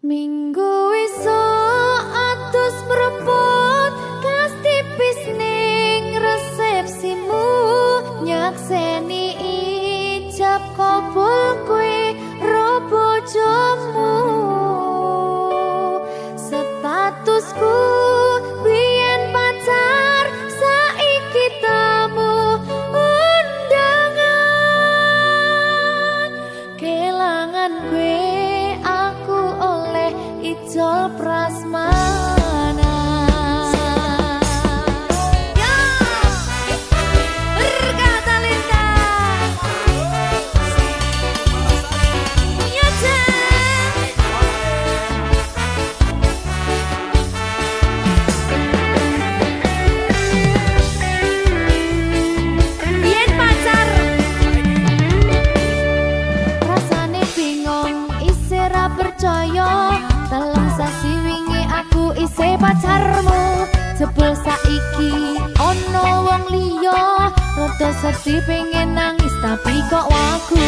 Minggu esuk atus mrepot kas tipis ning resepsimu nyakseni ijab kabul kowe ro bojomu statusku biyen pacar saiki tamu undangan kelangan kowe aku oleh ijol prasmanan. Percaya dalam sasi wingi aku isih pacarmu jebul saiki ono wong liya rada sedih pengen nangis tapi kok wagu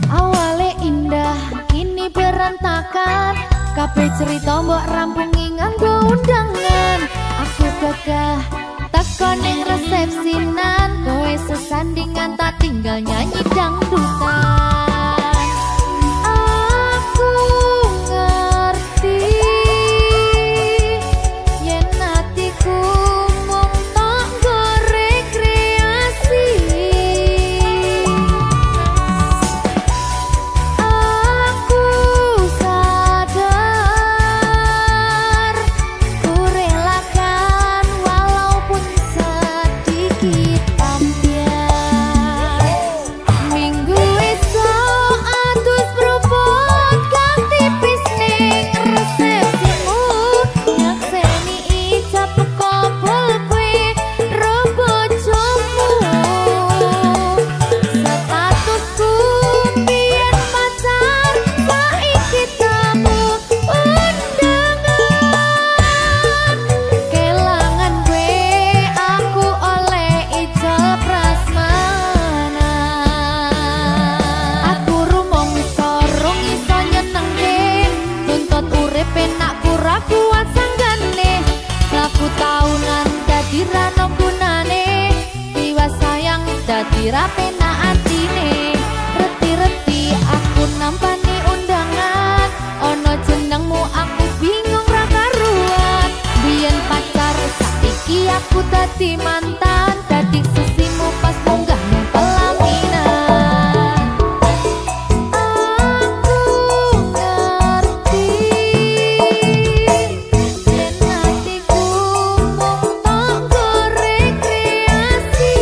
awale indah kini berantakan kabeh cerita mbok rampungi nganggo undangan aku gagah teko ning resepsinan kowe sesandingan tak tinggal nyanyi dangdutan. Dira penak atine reti-reti aku nampani undangan ono jenengmu aku bingung ra karuan biyen pacar saiki aku dadi mantan dadi sesimu pas munggah nang pelaminan aku ngerti yen atiku mung tanggo rekreasi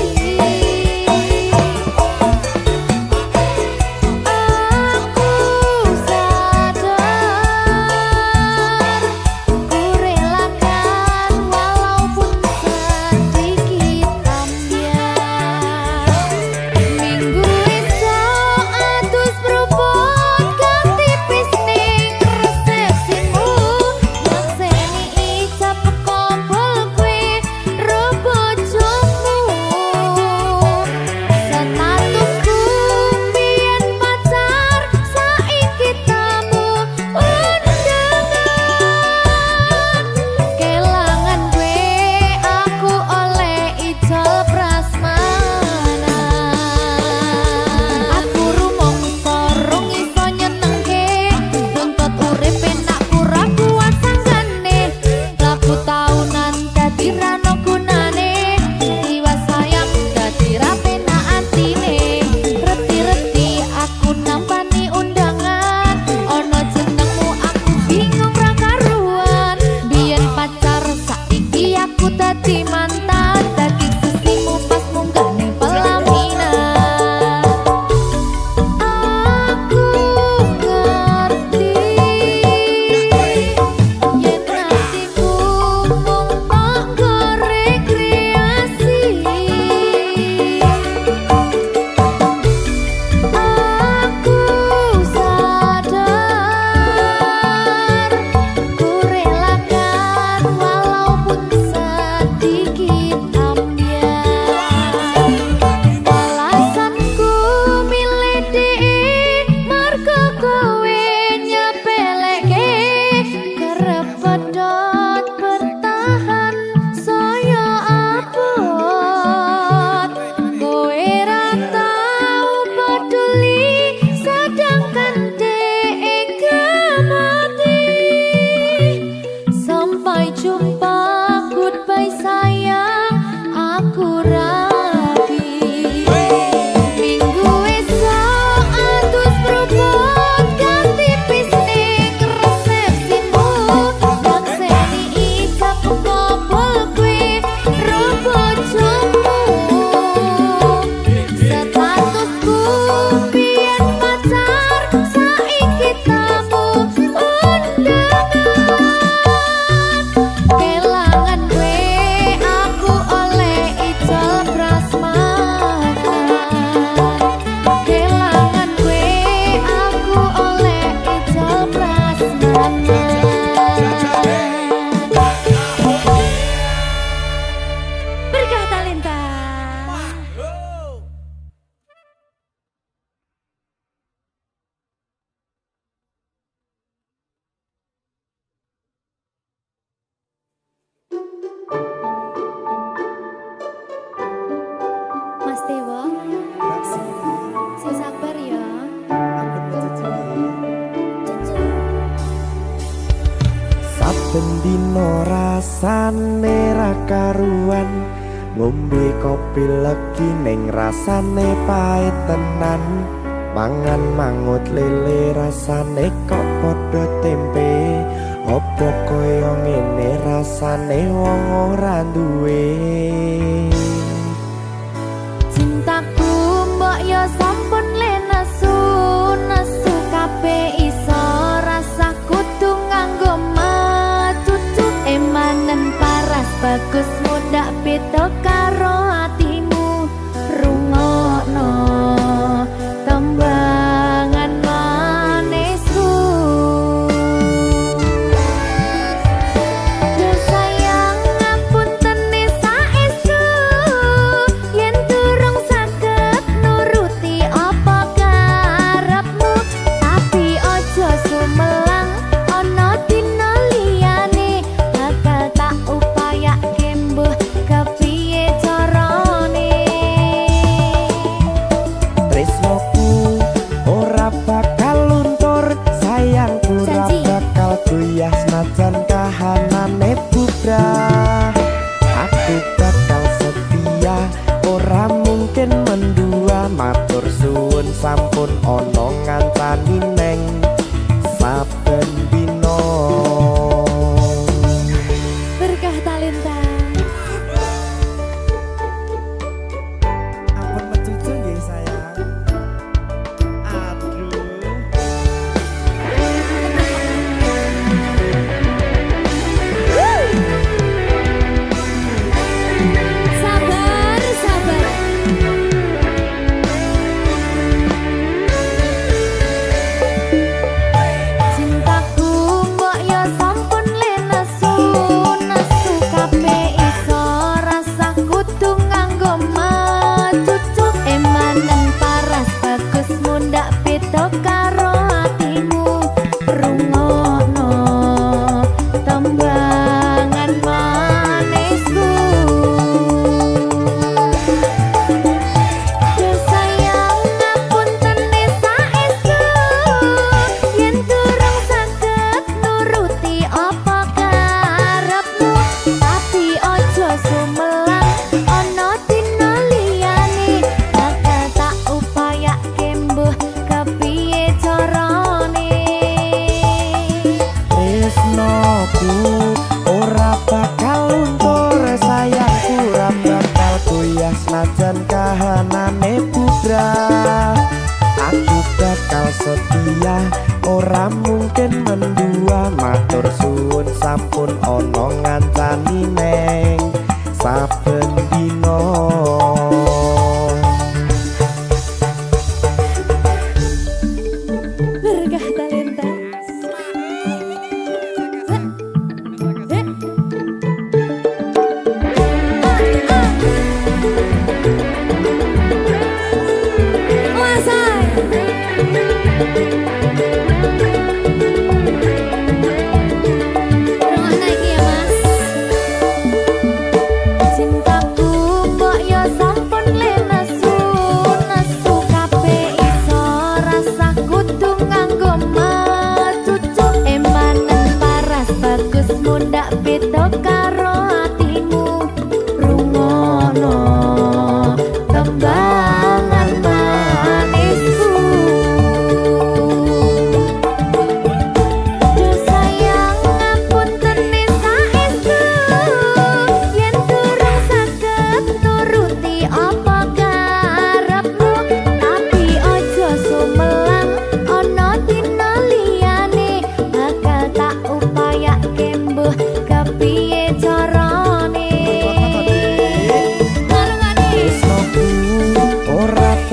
Dino rasane ra karuan, ngombe kopi legi ning rasane pahit tenan. Mangan mangut lele rasane kok padha tempe, opo koyo ngene rasane wong ora duwe. Cintaku mbok yo sampun le nesu kabeh iso rasa kudu nganggo emanen paras bagus mudak beda karo atimu. Rungokno tembangan manisku, yo sayang ngapunten saestu yen durung saged nuruti apa karepmu, tapi aja sumelang ana dina liyane bakal tak upayake mbuh kepiye carane. Tresnoku ora bakal luntur, sayangku ora bakal goyah senajan kahanane bubrah. Aku bakal setia, ora mungkin mendua. Matur suwun sampun ana ngancani neng saben dina. Berkah talenta. Ampun mecucu nggih sayang. Aduh. Sabar, sabar. Cintaku mbok yo sampun le nesu kabeh iso rasa kudu nganggo macucu. Emanen paras bagus mundak beda karo atimu. Rungokno tembangan manisku, yo sayang ngapunten saestu yen durung saged nuruti apa karepmu, tapi aja sumelang ana dina liyane bakal tak upayake mbuh kepiye carane. Tresnoku ora bakal luntur, sayangku ora bakal goyah senajan kahanane bubrah. Aku bakal setia, ora mungkin mendua. Matur suwun sampun ana ngancani neng saben dina. Berkah talenta. Cintaku mbok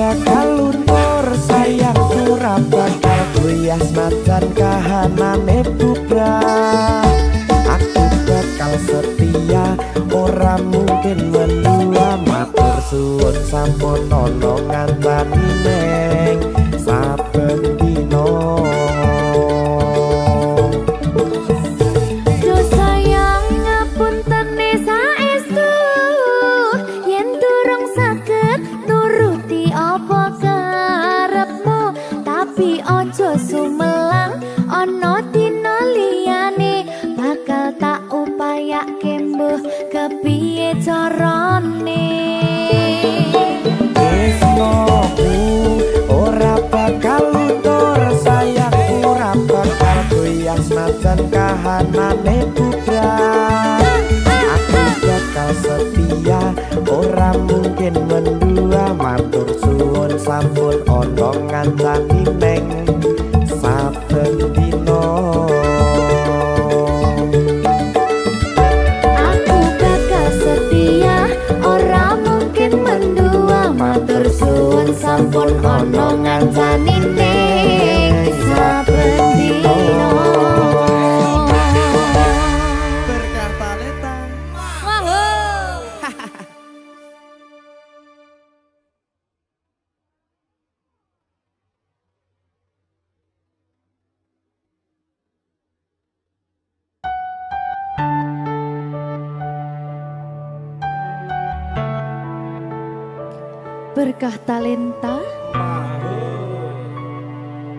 bakal luntur sayangku ora bakal goyah senajan kahanane bubrah. Aku bakal setia ora mungkin mendua matur suwun sampun ana ngancani neng saben dina. Ojo sumelang ana dina liyane bakal tak upayake mbuh kepiye carane. Tresnoku ora bakal luntur sayangku ora bakal goyah senajan kahanane bubrah. Aku bakal setia ora mungkin mendua matur suwun sampun ana ngancani neng saben dina. Aku bakal setia ora mungkin mendua matur suwun sampun ana ngancani neng saben dina. Berkah talenta. Berkah talenta.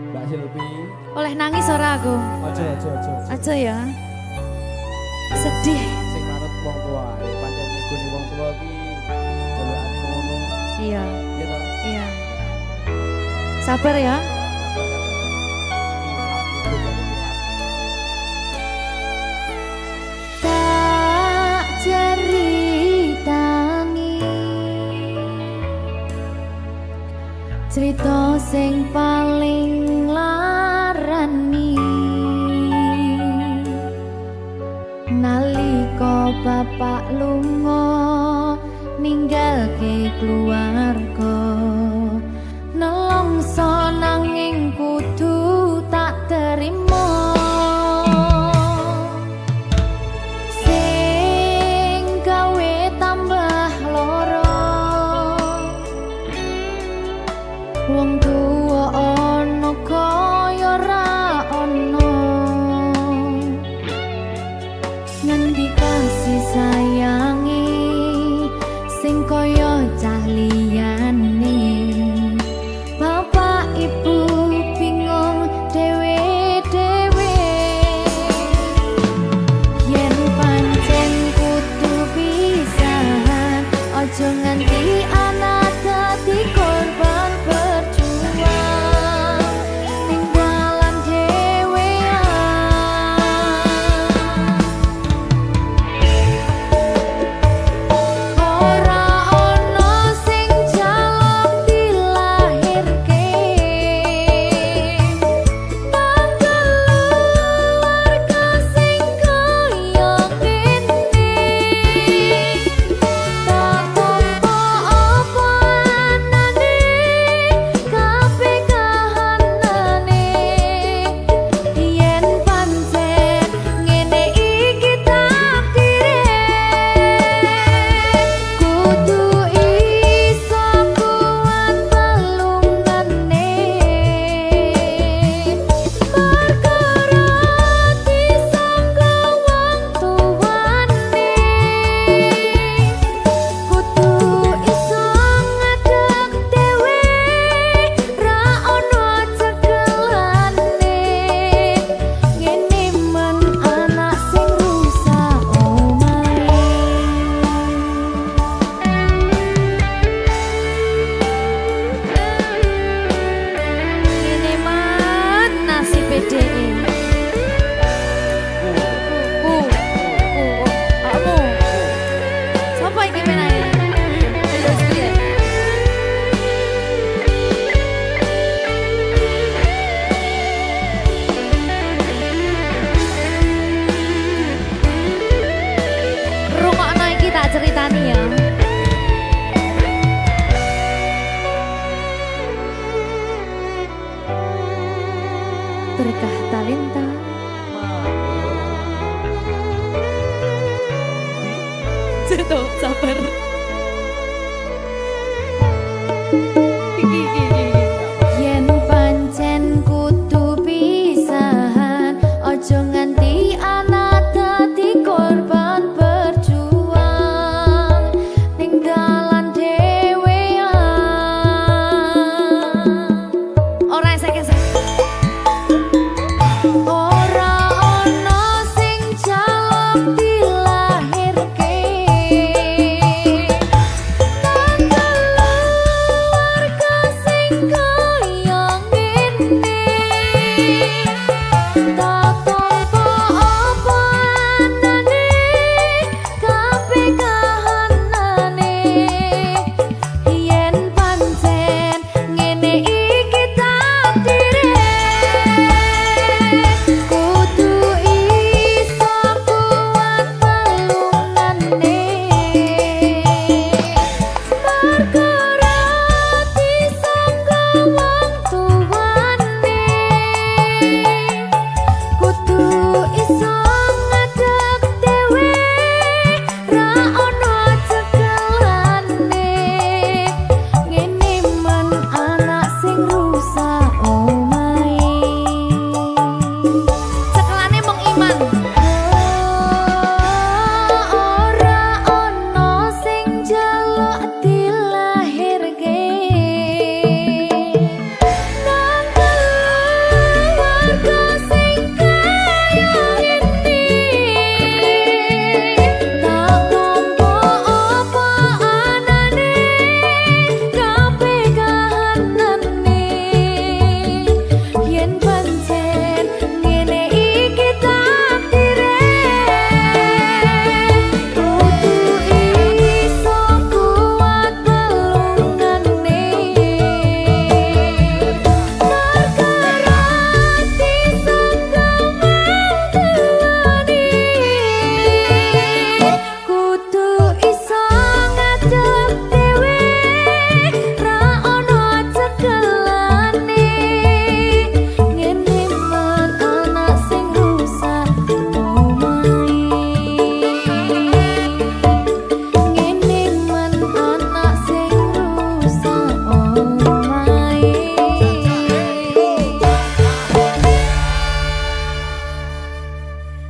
Mbak Silvi. Oleh nangis ora aku? Aja ya. Sedih. Sing manut wong tua, pancen ngene wong tua iki jalukane ngono. Iya. Iya ta? Iya. Sabar ya. Tak ceritani cerita sing paling larani nalika bapak lunga ninggalke keluarga nelongso nanging kudu tak terima sing gawe tambah loro wong tuwa ana kaya ra ana ngendi kasih sayangi sing kaya cah liyane bapak ibu bingung dhewe-dhewe yen pancen kudu pisahan aja nganti anak dadi korban berjuang ning dalan dhewean ora ana sing jaluk dilahirke keluarga sing kaya kene tak tampa Berkah talenta. Tuh, sabar. Yen pancen kudu pisahan, ojo nganti anak dadi korban berjuang ning dalan dhewean. Ora esek-esek. Ora ana sing jaluk dilahirke.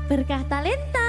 Berkah talenta.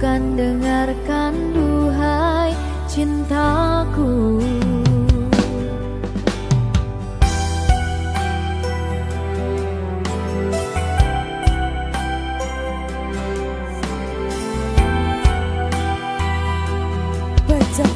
Kan dengarkan duhai cintaku. Bajak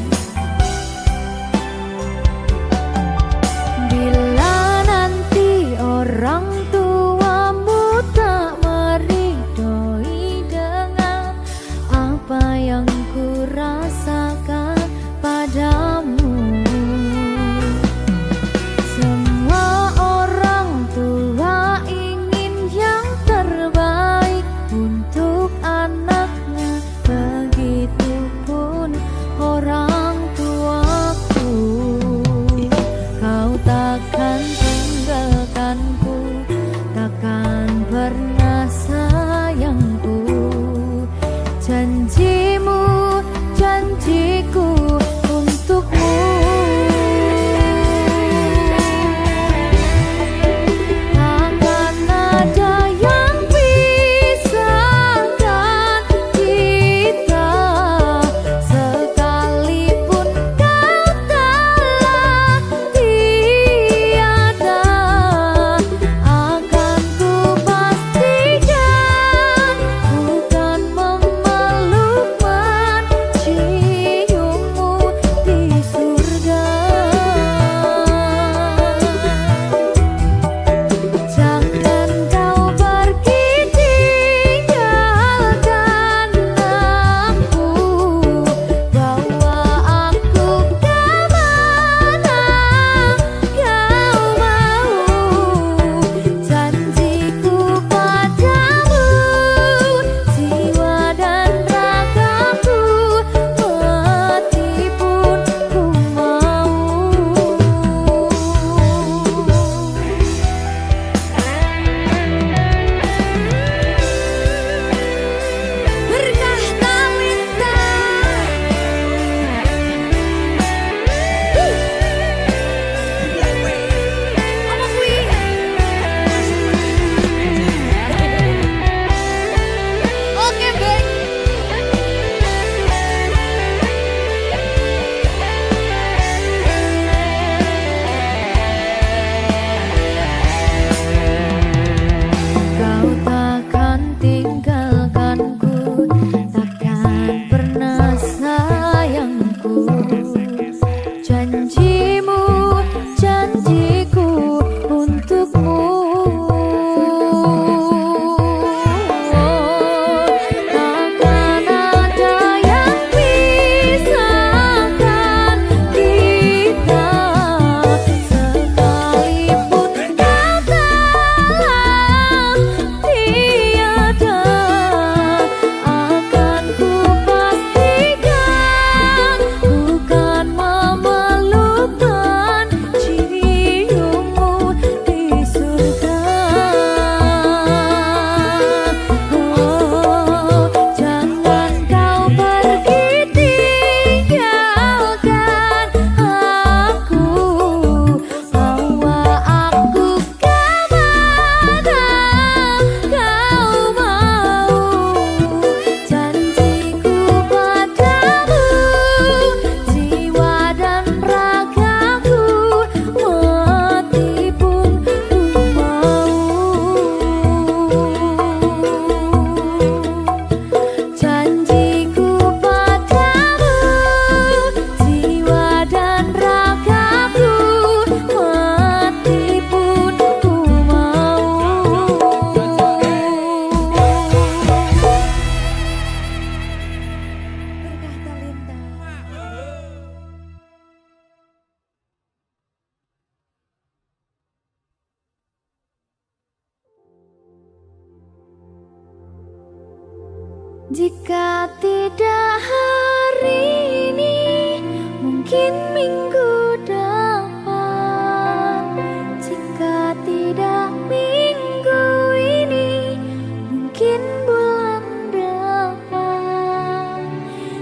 Jika tidak hari ini, mungkin minggu depan. Jika tidak minggu ini, mungkin bulan depan.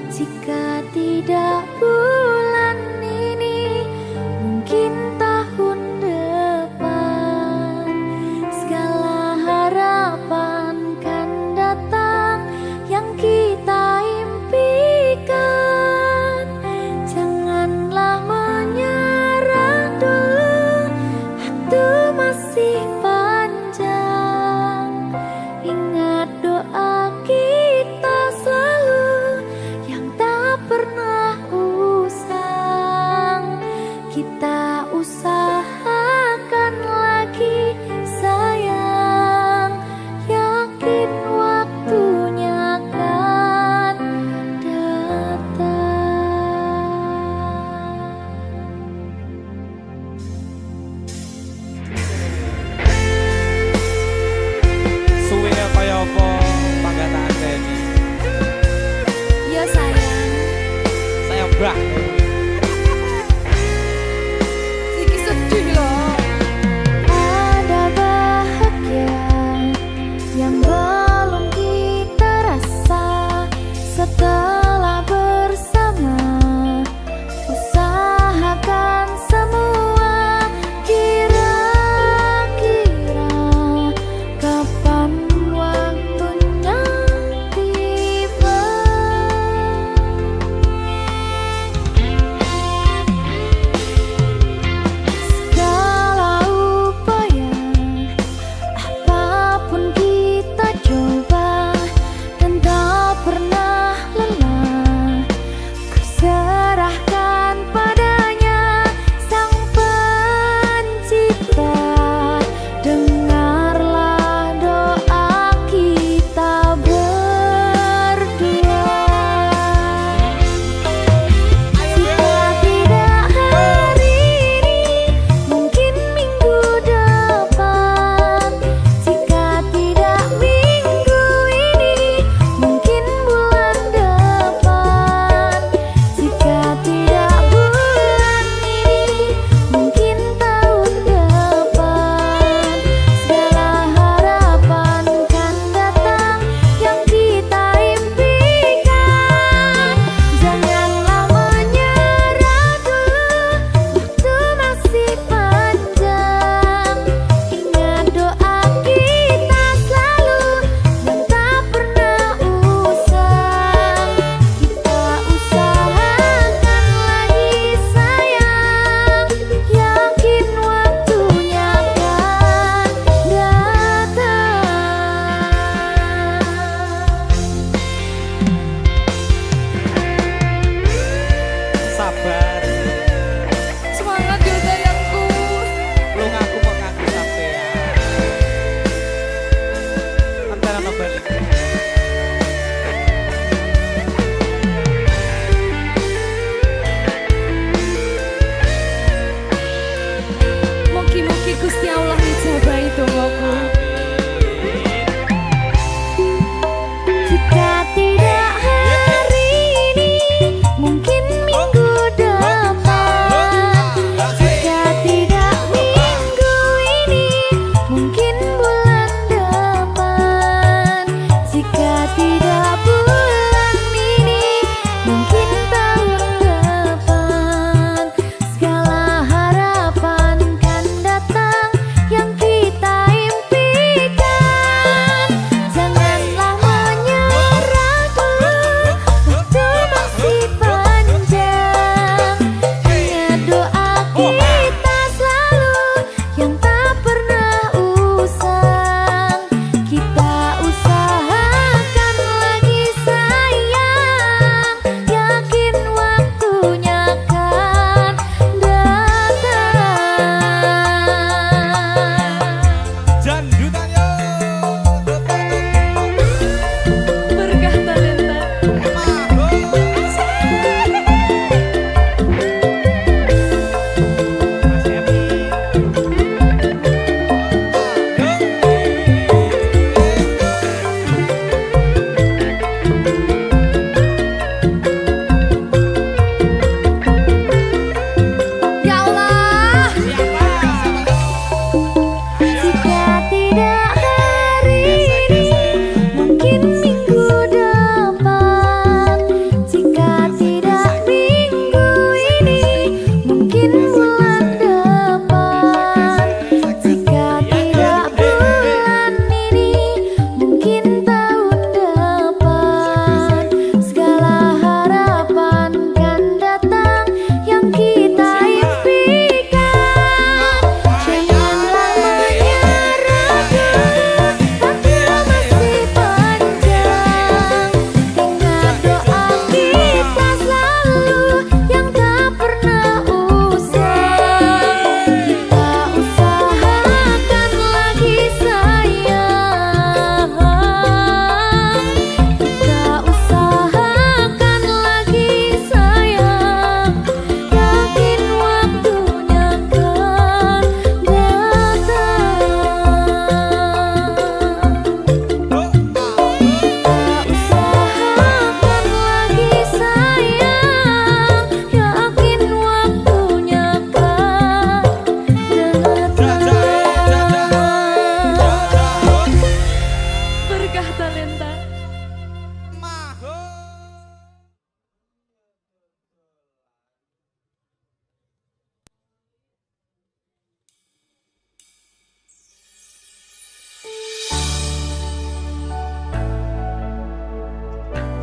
Jika tidak bulan ini, mungkin tahun depan. Segala harapan kan datang yang kita impikan. Janganlah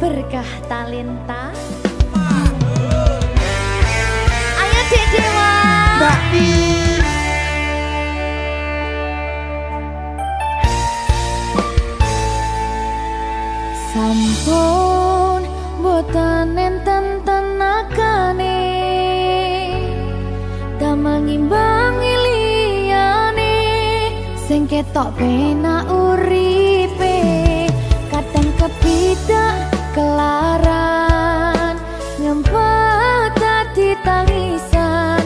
berkah talenta. Ayo Dek Dewa. Mbak Pi. Sampun boten enten tenagane damel ngimbangi liyane sing ketok penak uripe kadang kepidak kelaran ngempet dadi tangisan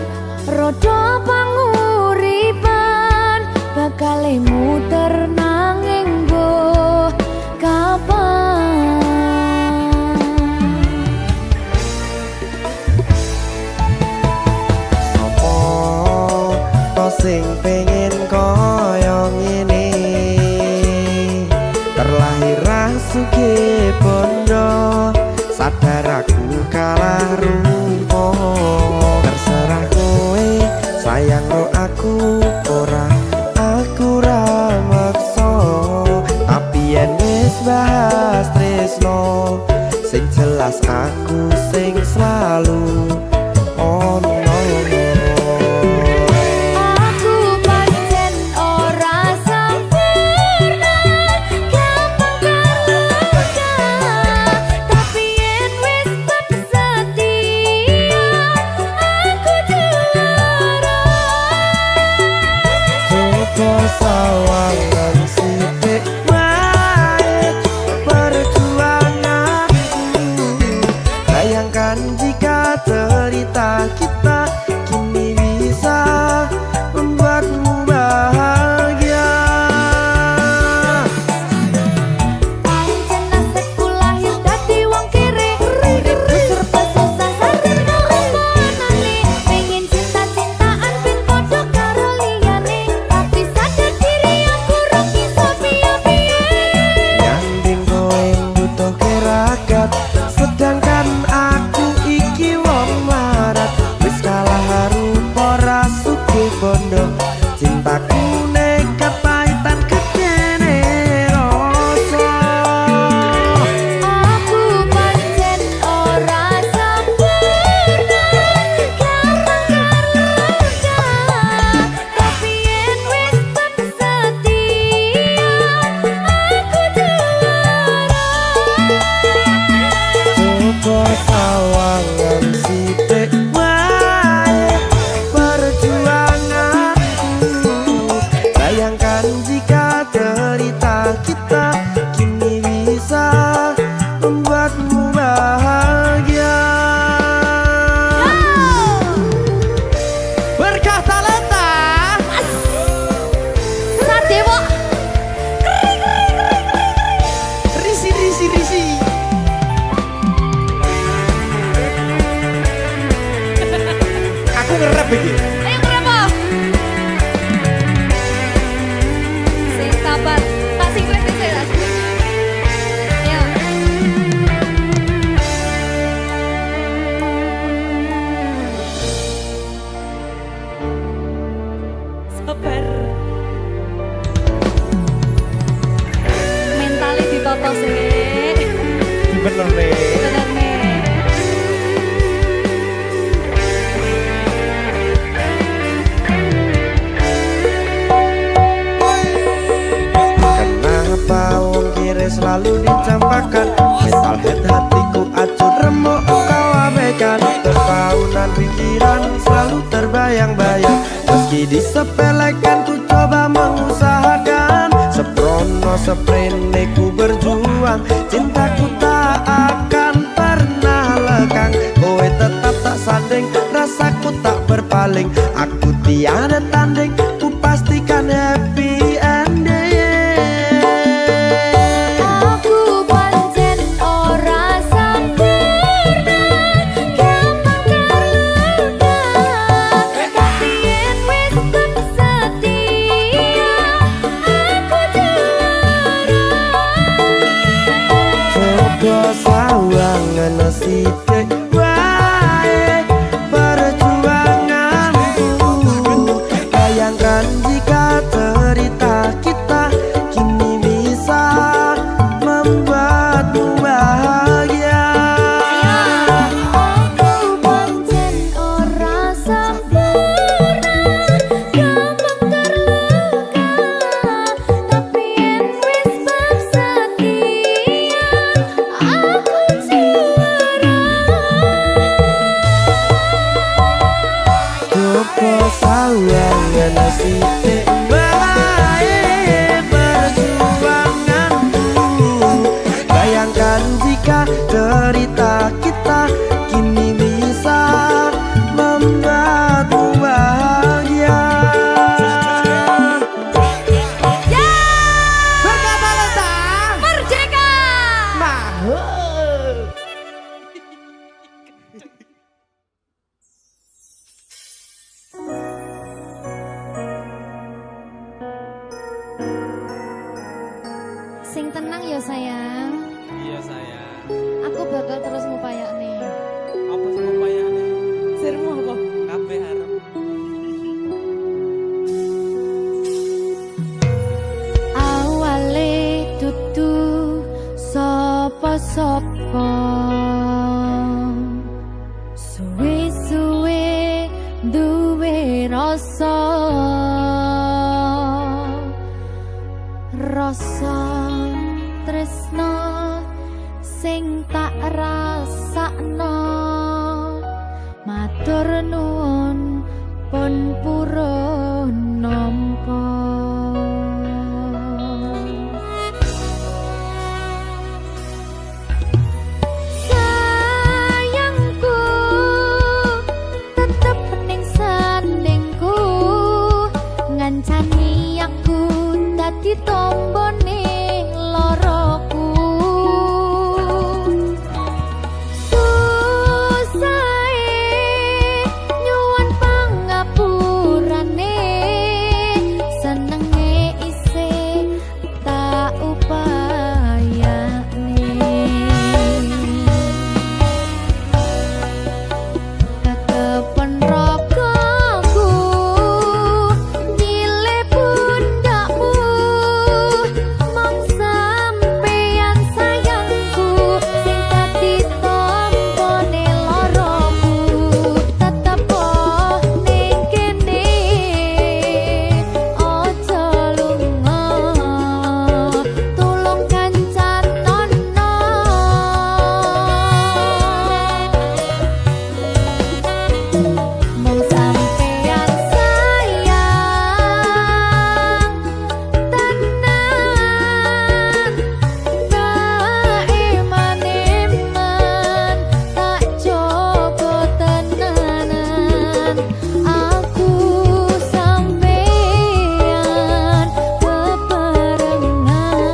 rodo panguripan bakal muter nanging mbuh kapan. Sing pengen koyo ngene terlahir rasuke bondo sadar aku kalah rumpo terserah kowe sayang ro aku ora aku ra maksa tapi yen wis bahas tresno sing jelas aku sing selalu ono. Sawangan sithik wae perjuanganku bayangkan jika cerita kita kini bisa membuatmu bahagia. pancen nasibku lahir dadi wong kere uripku serba susah sadar kelapanane pengen cinta-cintaan ben padha karo liyane tapi sadar diri aku ora bisa piye-piye Nyanding kowe butuh keragat sedangkan aku iki wong marat wis kalah harupa rasuke bondo cintaku nekat pahitan kedene rasa. aku pancen ora sempurna gampang terluka tapi yen wis setia aku juara. Coba sawangan sithik wae perjuanganku bayangkan jika cerita kita kini bisa membuatmu bahagia. Berkah talenta Sadewo risi. Aku ngerap iki. ayo berapa? Sing sabar, tak singkret sih lah. Ayo. Sabar. Mentalnya ditoto sih. Bener nih. Bener nih. Kenapa wong kiri selalu dicampakan metalhead hatiku acur remuk kau abaikan terpaunan pikiran selalu terbayang-bayang meski disepelekan ku coba mengusahakan seprono seprene ku berjuang cintaku tak akan pernah lekang kowe tetap tak sanding rasaku tak berpaling aku tiada tanding ku pastikan happy ending. Aku pancen ora sempurna gampang terluka tapi yen wis setia aku juara. Coba sawangan sithik wae perjuanganku bayangkan jika cerita kita kini bisa membuatmu bahagia. cerita kita kini bisa membuatmu bahagia. Berkata lentang Merdeka. mahal. Sing tenang ya sayang. Iya sayang. Aku bakal terus ngupayakne. Apa sih upayane? Sirmu apa? Kabeh harap. Awale tutu sapa-sapa, suwe-suwe duwe rasa, rasa tresno sing tak rasakno. Matur nuwun pun purun nampa. Sayangku tetep ning sandingku, ngancani aku dadi tombone loroku. Susahe nyuwun pangapurane, senenge isih tak upayane. Kekepen ragaku nyilih pundakmu, mong sampeyan sayangku sing dadi tombone loroku. Tetep ning kene aja lunga, tulung kancanono. Mong sampeyan sayang tenan, bae maneman tak jaga tenanan. Aku sampeyan bebarengan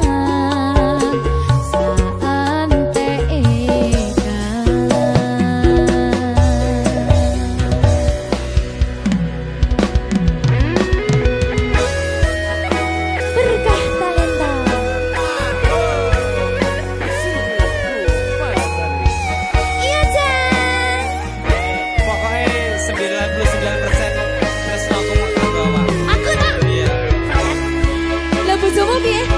Berkah talenta. Iya Jan. Pokoknya 99% terus aku mau bawa. Aku tak. Iya. Lah bojomu piye? 100%.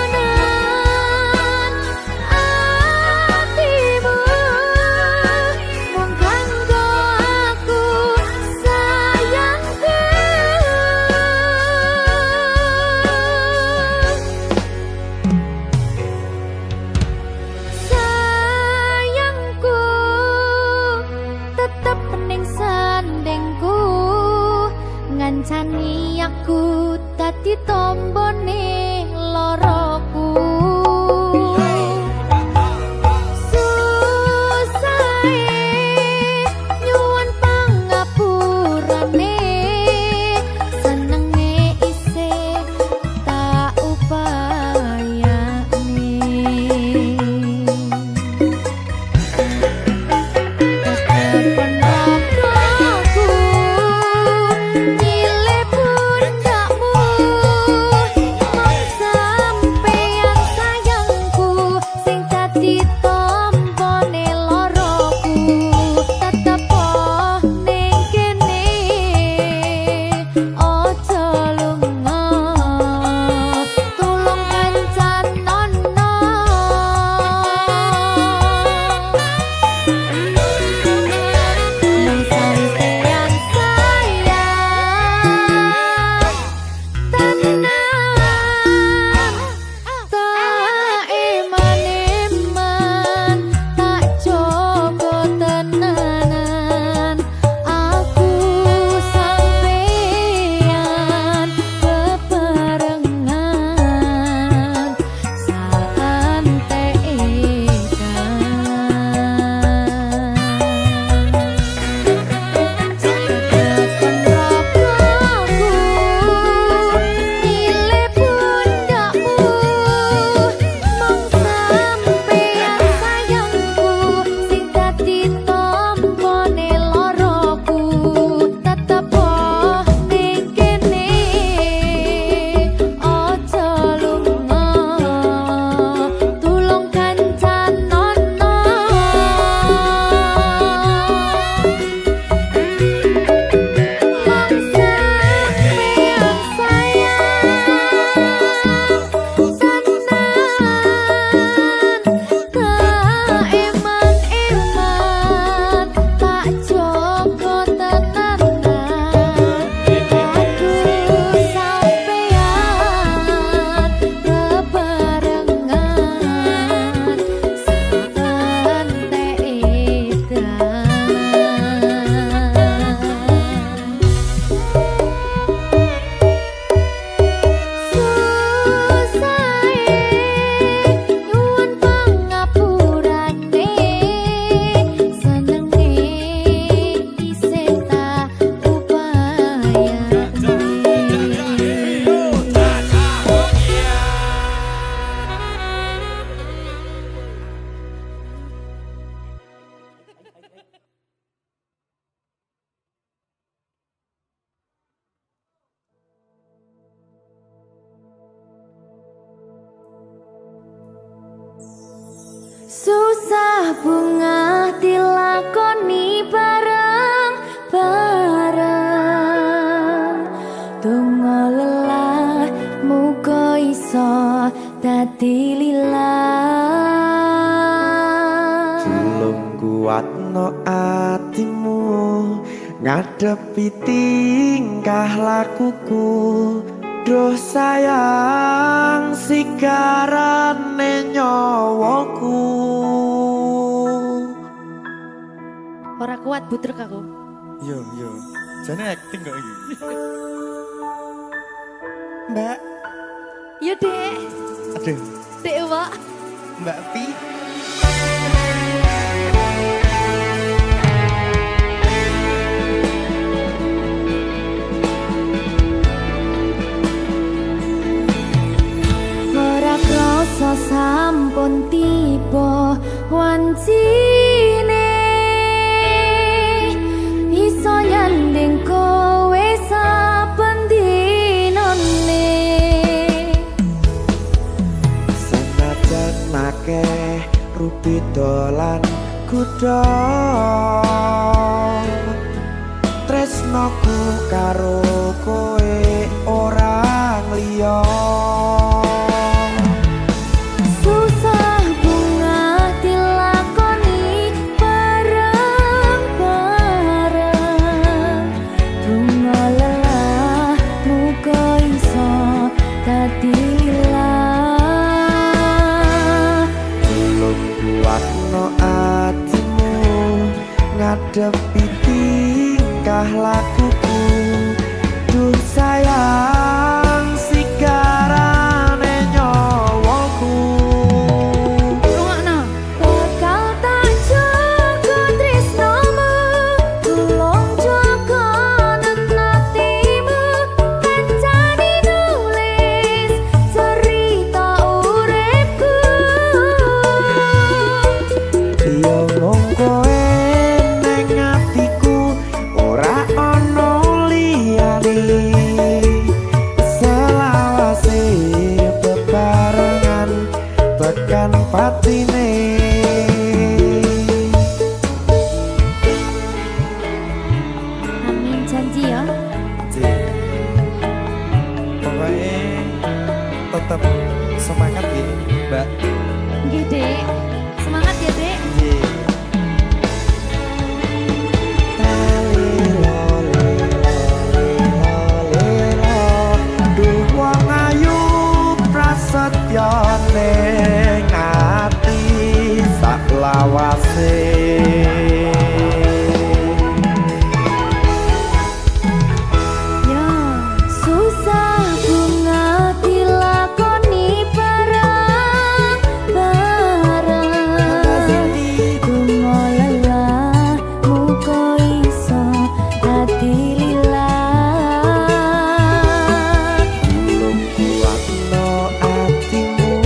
Jogonan atimu mung kanggo aku sayangku. Sayangku tetep ning sandingku, ngancani aku dadi tombone loroku. Susahe nyuwun pangapurane, senenge isih tak upayane. Kekepen ragaku nyilih pundakmu, mong sampeyan Susah bunga dilakoni bareng-bareng. Donga lelah muga iso dadi lillah. Tulung kuatno atimu ngadepi tingkah lakuku. Duh sayang sigarane nyawaku. Ora kuat butrek aku. Yo, jane acting kok iki. Mbak, Yo Dek. aduh, Dek Wak. Mbak Pi. Ora krasa sampun tiba wancine. Iso nyanding kowe saben dinane. Senajan akeh rupi dolan kuda. Tresnoku karo kowe ora liya. Susah bunga dilakoni bareng-bareng. Donga lelah muga iso dadi lillah. Tulung kuatno atimu ngadepi tingkah lakuku. Duh sayang sigarane nyawaku. Rungokno. Bakal tak jaga tresnomu, tulung jaga nenatimu. Kancane nulis cerita uripku. Yo mung kowe ning atiku ora ana liyane. Selawase bebarengan tekan patine. Amin janji ya. Pokoknya tetap semangat ya, Mbak. Nggih, Dek. Semangat ya, Dek. Duh wong ayu prasetyo ning ati sak lawase. Ya, susah bunga dilakoni bareng-bareng. Donga lelah muga iso dadi lillah. Tulung kuatno atimu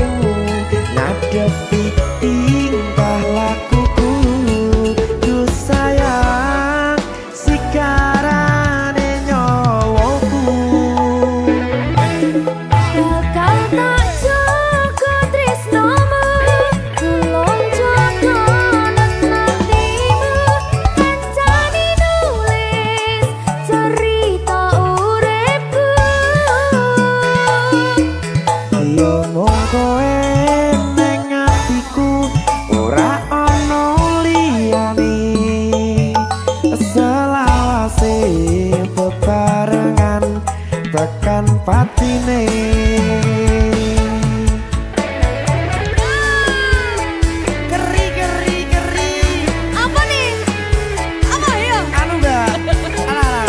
ngadepi tingkah lakuku. Duh sayang sigarane nyawaku. Bakal tak jaga tresnomu, tulung jaga nenatimu. Kancane nulis cerita uripku. Yo mung kowe ning atiku ora ana liyane. Selawase bebarengan tekan patine. Geri. Apa nih? Apa ya? Anu Mbak. Alah.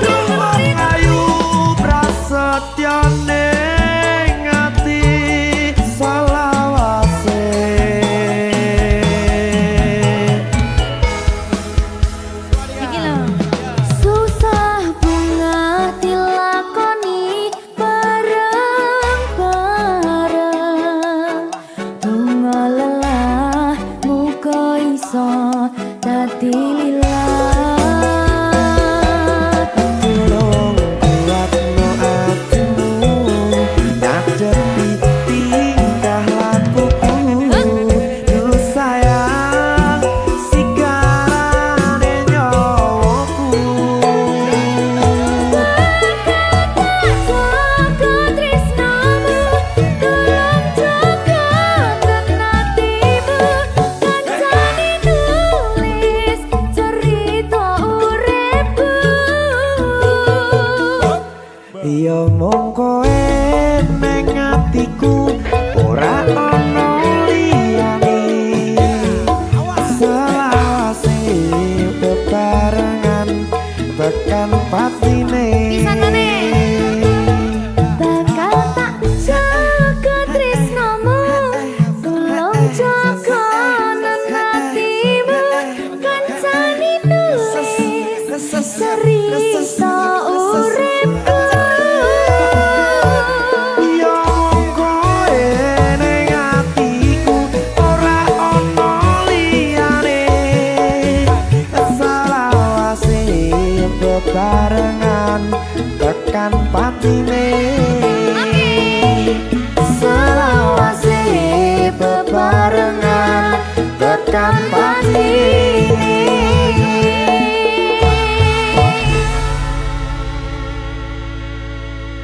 Duh wong ayu prasetyo ning ati. tekan patine.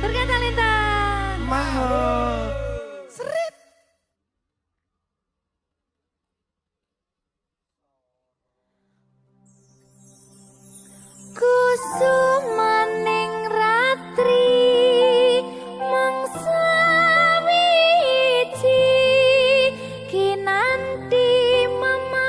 Berkata Lintang. Mahal. Seret. Kusumaning ratri mangsa wiji kinanti mama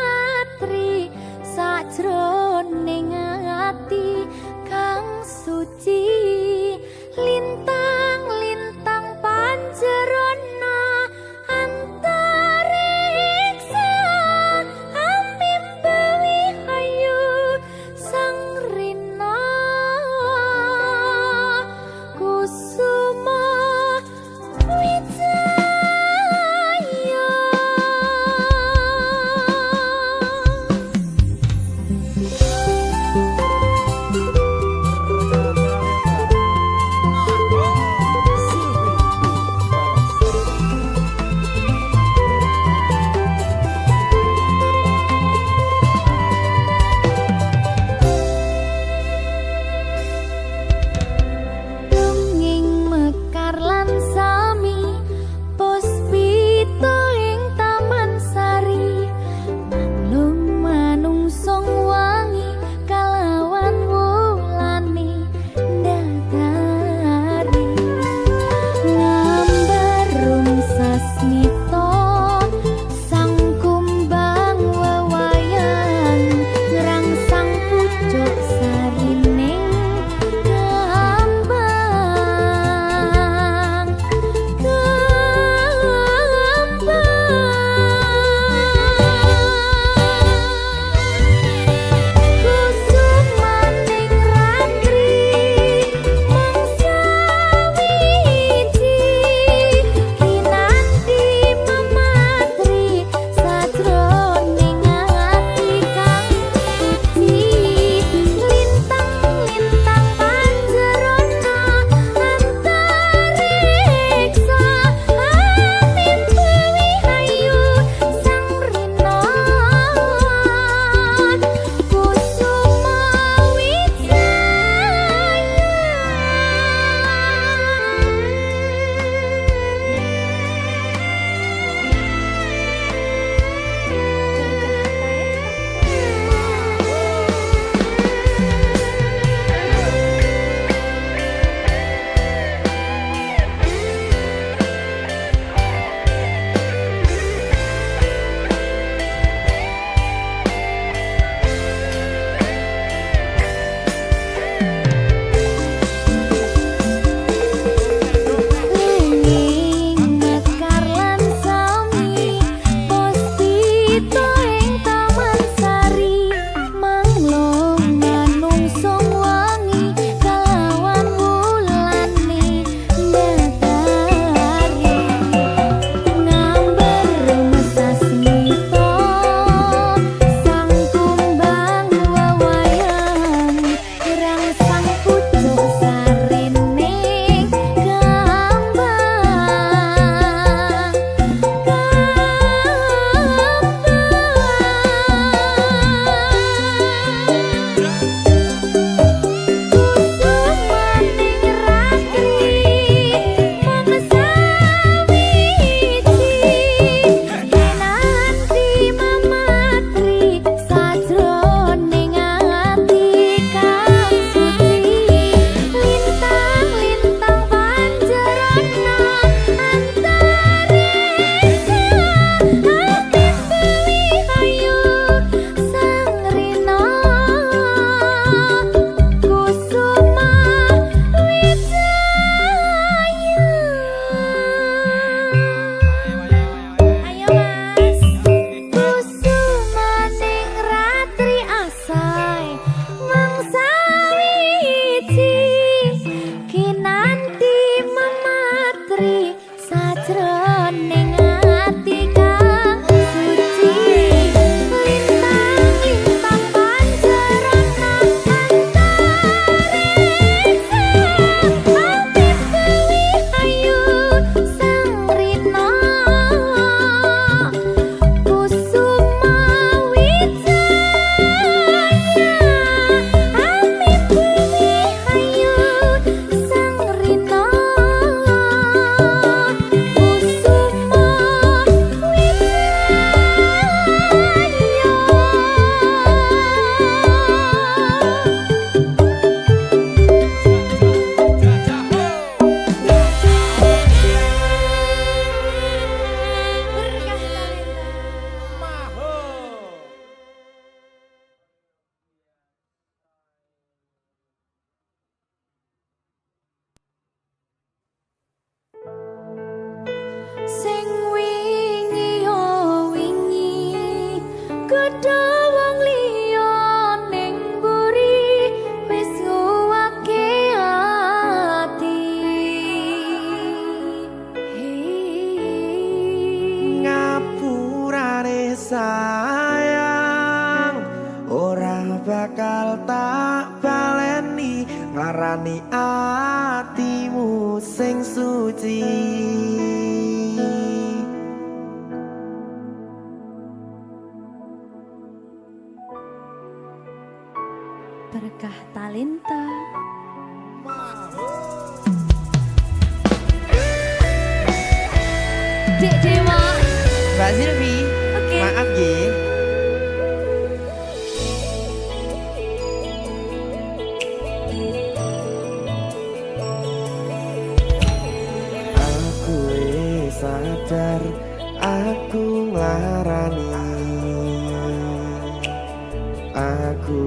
nglarani atimu sing suci. Berkah talenta. Dek Dewa. Mbak Silvi, Oke. maaf ye. Aku sadar aku nglarani. Aku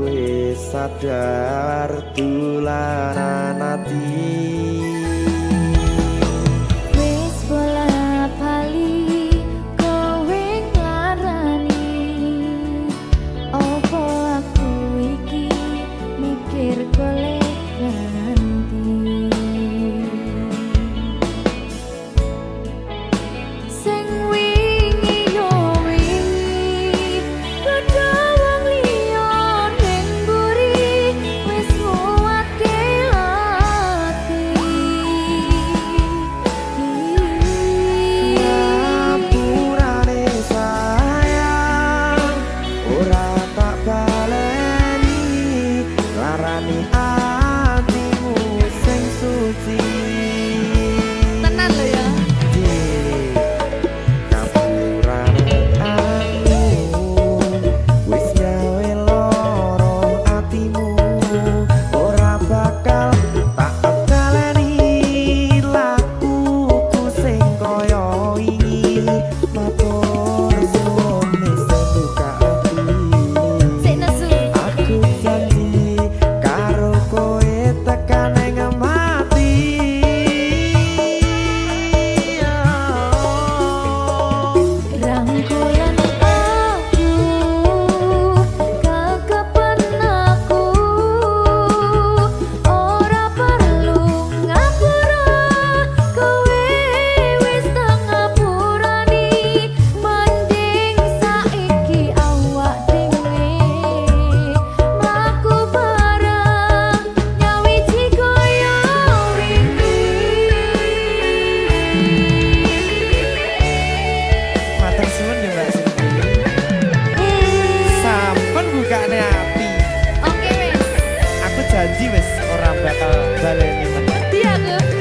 sadar tulanan ati. Wis bola bali kowe nglarani. Opo aku iki mikir golek ganti. Sing wingi yo wingi padha wong liya ning mburi wis nguwatke ati. Ngapurane sayang ora tak baleni larani atimu sing suci. Tenan lho ya. Ngapurane aku wis gawe loro atimu ora bakal tak baleni lakuku sing kaya wingi matur suwun sing buka ati. Sik nesu. Aku janji karo kowe tekan ing mati. Rangkulan aku, kekepen aku, ora perlu ngapura, kowe wis tak ngapurani, mending saiki awak dhewe mlaku bareng nyawiji kaya wingi. Matur suwun ya Mbak Silvi. Sampun bukane ati. Oke wis. Aku janji wis ora bakal baleni meneh. Iya aku.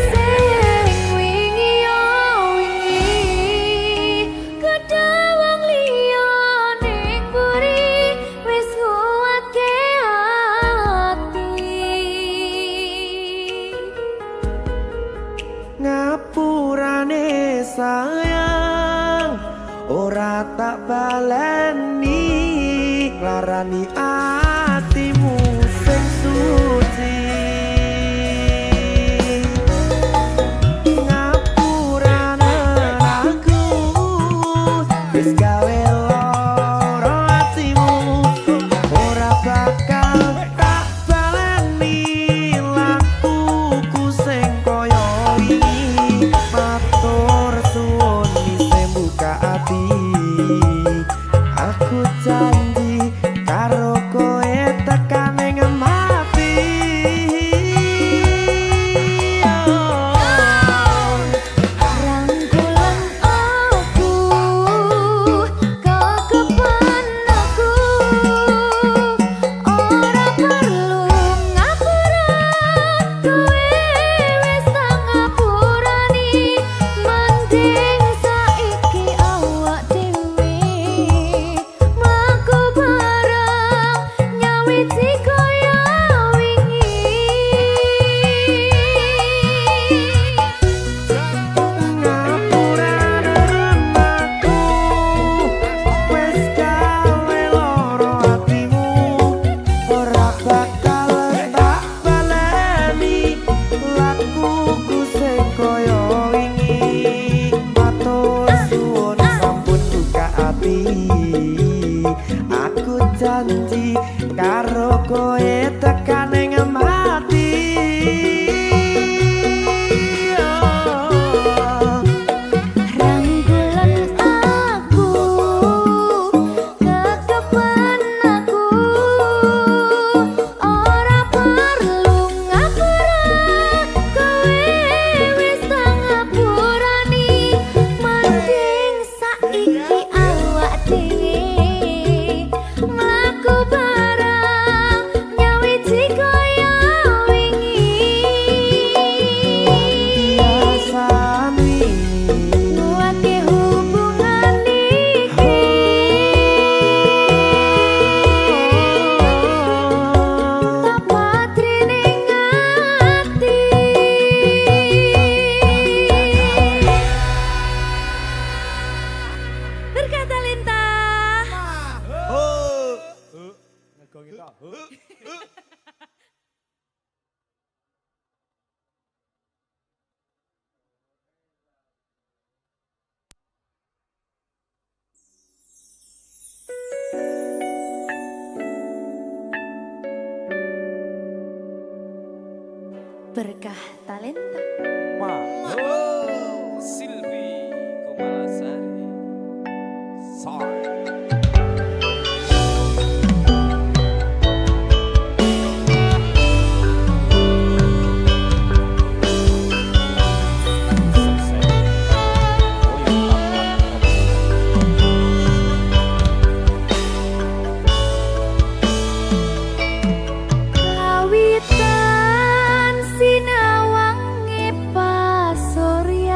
Sing wingi yo wingi kedawang liya ning mburi wis nguwatke ati. Ngapurane sayang ora tak baleni larani atimu sing suci. Ngapurane aku wis gawe loro atimu ora bakal tak baleni lakuku sing kaya wingi matur suwun sing buka ati. Aku janji karo kowe tekan ing mati. Rangkulan aku, kekepen aku, ora perlu ngapura, kowe wis tak ngapurani, mending saiki awak dhewe mlaku bareng nyawiji kaya wingi. Ngapurane aku wis gawe loro atimu ora bakal tak baleni lakuku sing kaya wingi matur suwun sampun buka ati. Aku janji karo kowe tekan ing mati. Rangkulan aku, berkah talenta. Silvi Kumalasari. Sorry. Kawitan sinawangi pasuryan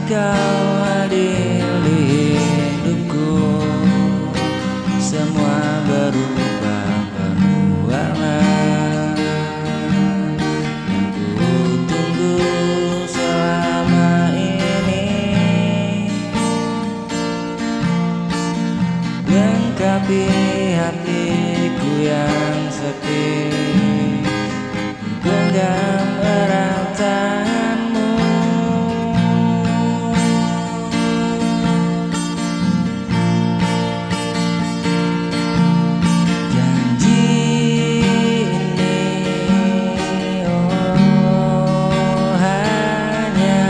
kau hadir di hidupku, semua berubah penuh warna. Yang ku tunggu selama ini, lengkapi hatiku yang sepi, genggam erat tanganmu. Janji ini oh hanya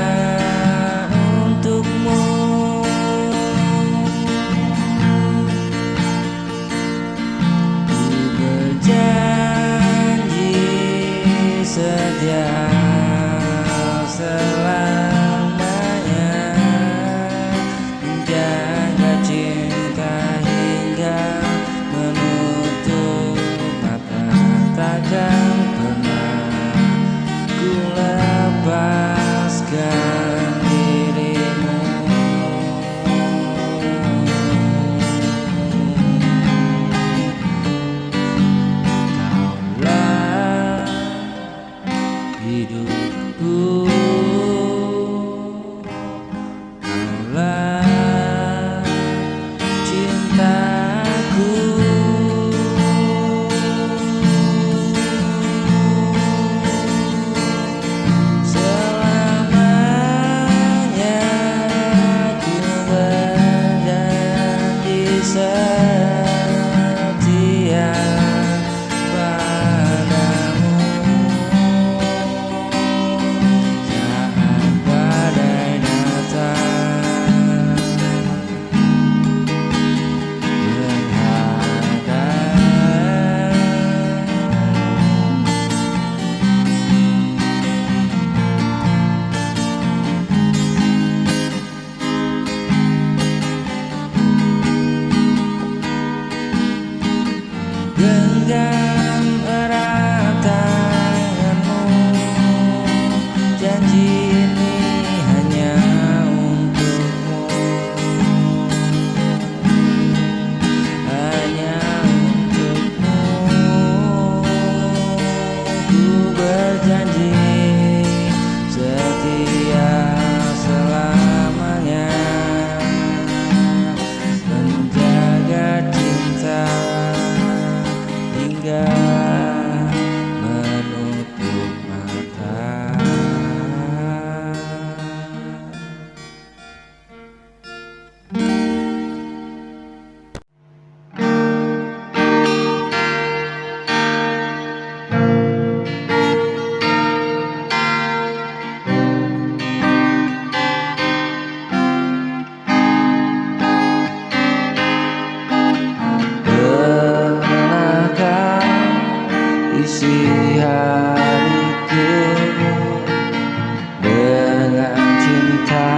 untukmu. Ku berjanji setia selamanya, menjaga cinta hingga menutup mata. Takkan pernah ku lepaskan dirimu. Kaulah hidupku, kaulah cintaku. Selamanya ku berjanji setia padamu. Saat badai datang genggam erat tanganmu. Janji ini hanya untukmu, hanya untukmu. Ku berjanji setia selamanya, menjaga cinta hingga menutup mata. Pernahkah isi hariku dengan cinta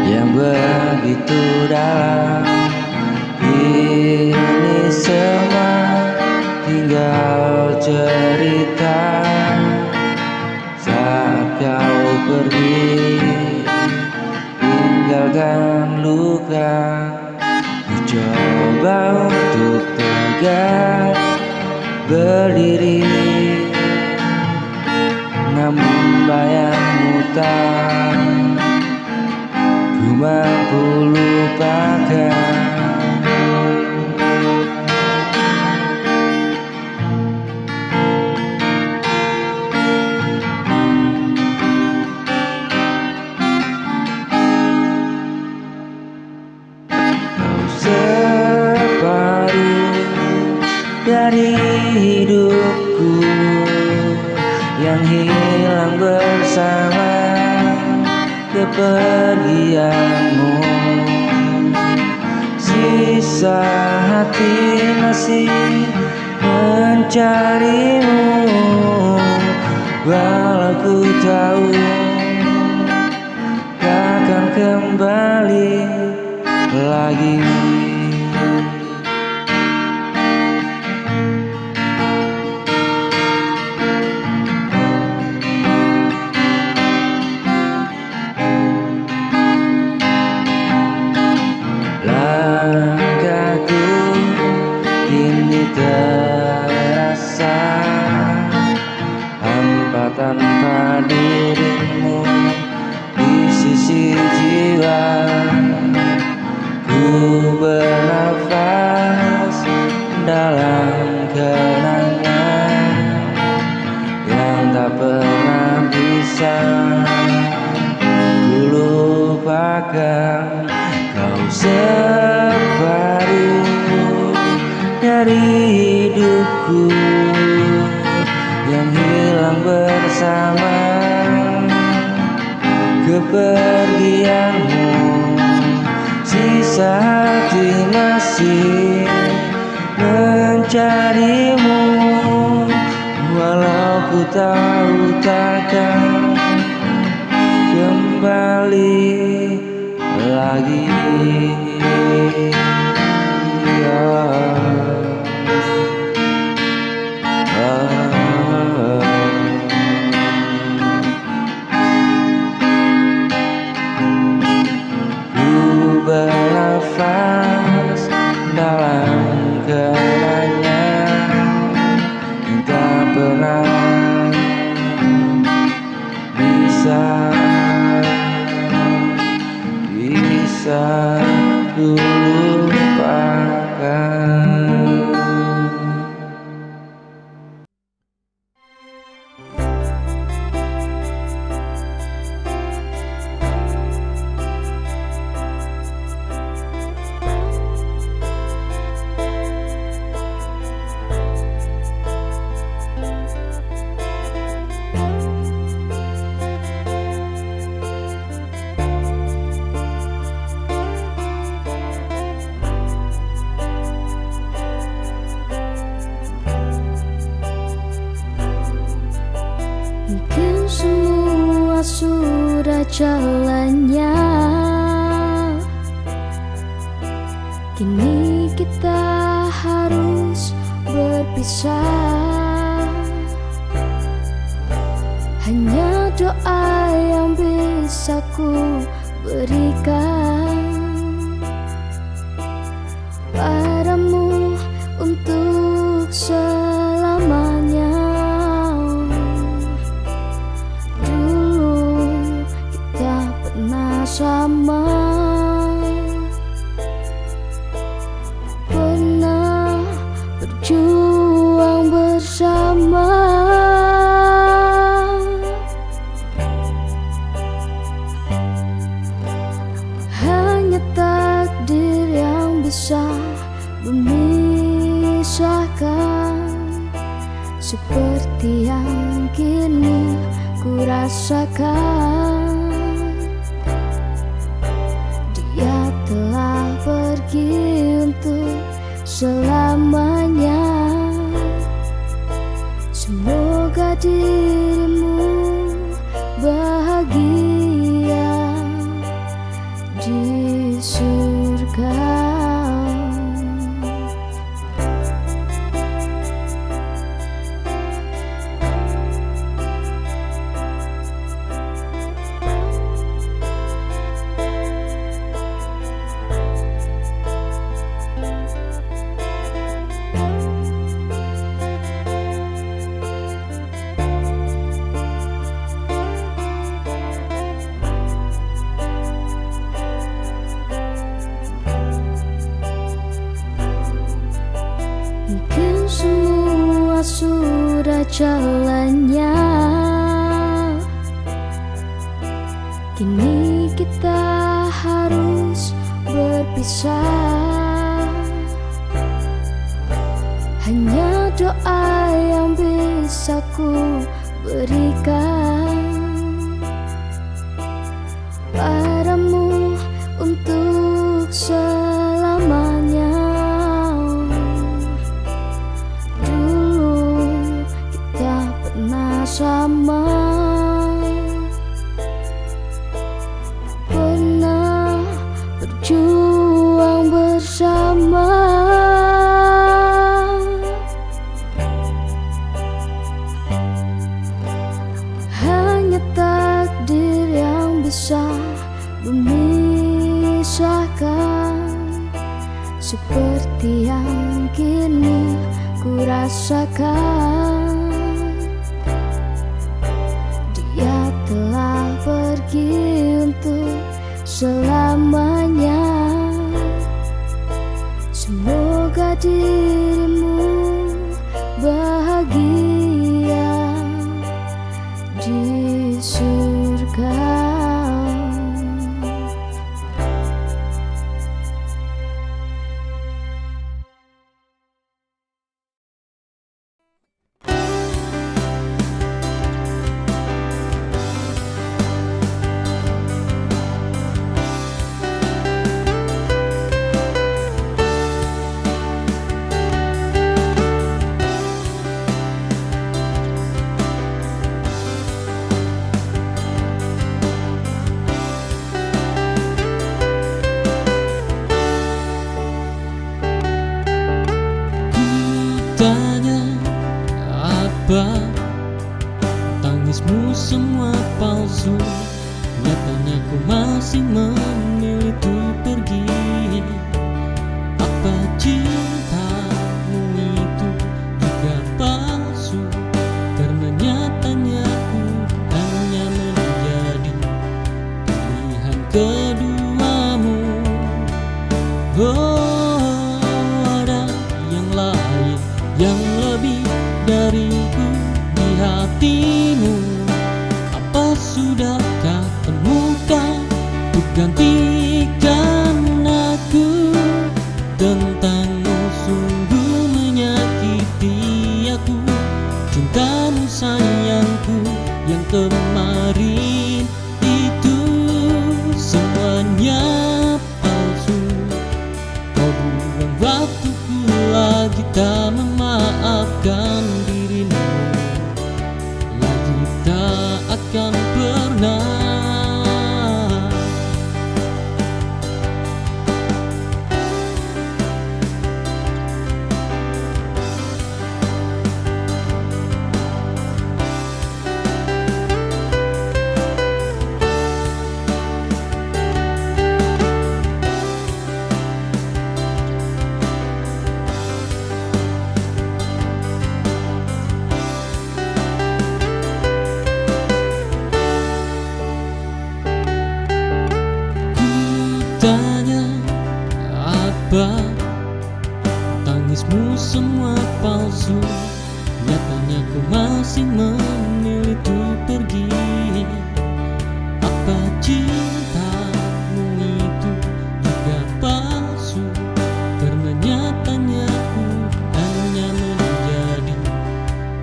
yang begitu dalam? Ini semua tinggal cerita saat kau pergi, tinggalkan luka. Ku coba untuk tegak berdiri, namun bayangmu tak ku mampu lupakan. Kau separuh dari hidupku yang hilang bersama kepergianmu. Sisa hati masih mencarimu, walau ku tahu takkan kembali lagi. kepergianmu. Sisa hati masih mencarimu, walau ku tahu takkan kembali lagi. Ku bernafas dalam kenangan, tak pernah bisa ku lupakan. Mungkin semua sudah jalannya, kini kita harus berpisah. Hanya doa yang bisa ku berikan padamu untuk selamanya. Sama pernah berjuang bersama, hanya takdir yang bisa memisahkan, seperti yang kini ku rasakan. Telah pergi untuk selamanya. Semoga dirimu bahagia di surga. Mungkin semua sudah jalannya, kini kita harus berpisah. Hanya doa yang bisa ku berikan padamu untuk selamanya. Sama pernah berjuang bersama, hanya takdir yang bisa memisahkan, seperti yang kini ku rasakan. Telah pergi untuk selamanya. Semoga dirimu bahagia di surga. ku masih memilih untuk pergi. Apa cintamu itu juga palsu? Karena nyatanya ku hanya menjadi pilihan keduamu. Oh, ada yang lain yang lebih dariku di hatimu. Apa sudahkah temukan untuk gantikan aku? Tentangmu sungguh menyakiti aku. Cintamu sayangku yang kemarin itu semuanya palsu. Kau buang waktuku lagi tak memaafkan dirimu. Lagi tak akan pernah. Tanya apa tangismu semua palsu. Nyatanya ku masih memilih untuk pergi. Apa cintamu itu juga palsu? Karena nyatanya ku hanya menjadi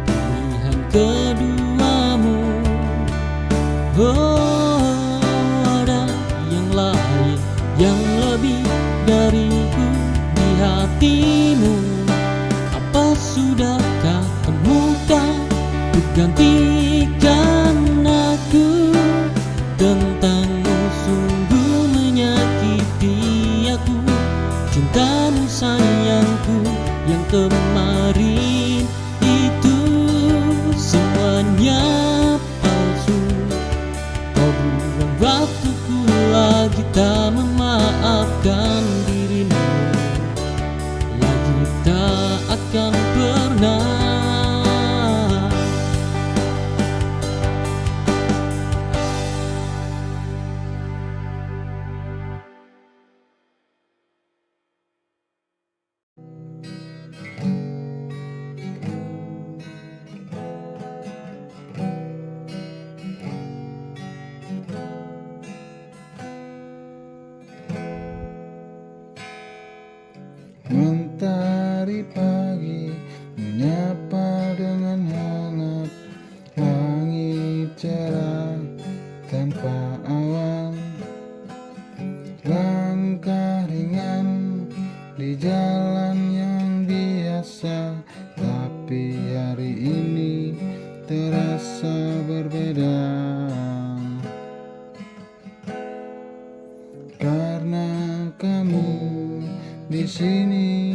pilihan keduamu. Oh, ada yang lain yang lebih dariku di hatimu. Apa sudahkah temukan untuk gantikan aku? Tentangmu sungguh menyakiti aku. Cintamu sayangku yang kemarin itu semuanya palsu. Kau buang waktuku lagi tak memaafkan dirimu. Lagi tak akan pernah. Mentari pagi menyapa dengan hangat, langit cerah tanpa awan. Langkah ringan di jalan yang biasa, tapi hari ini terasa berbeda. Karena kamu di sini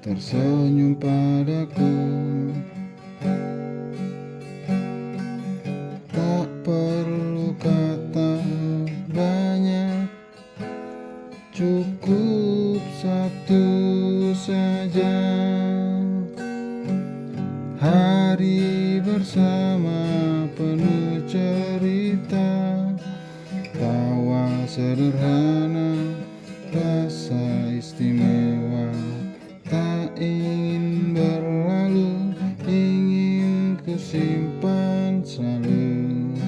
tersenyum padaku, tak perlu kata banyak, cukup satu saja. Hari bersama penuh cerita, tawa sederhana, rasa istimewa. Tak ingin berlalu, ingin ku simpan selalu.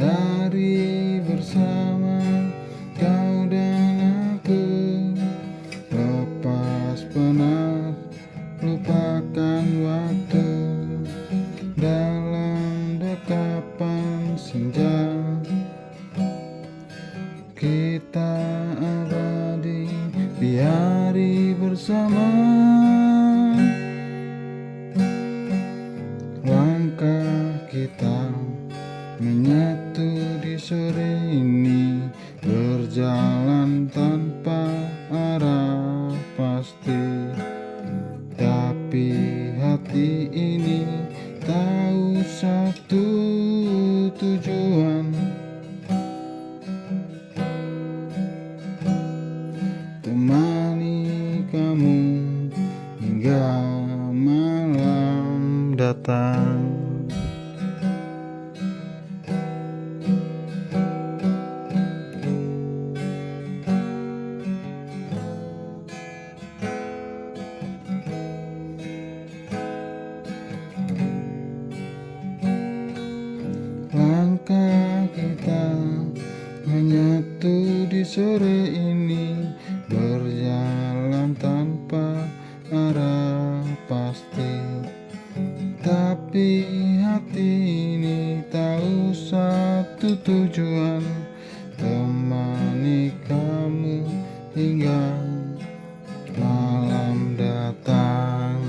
Hari bersama kau dan aku, lepas penat, lupakan waktu. Dalam dekapan senja, kita abadi di hari bersama. Langkah kita menyatu di sore ini, berjalan tanpa arah pasti. Tapi hati ini tak datang. Langkah kita menyatu di sore ini, berjalan tanpa arah pasti. Tapi hati ini tahu satu tujuan, temani kamu hingga malam datang.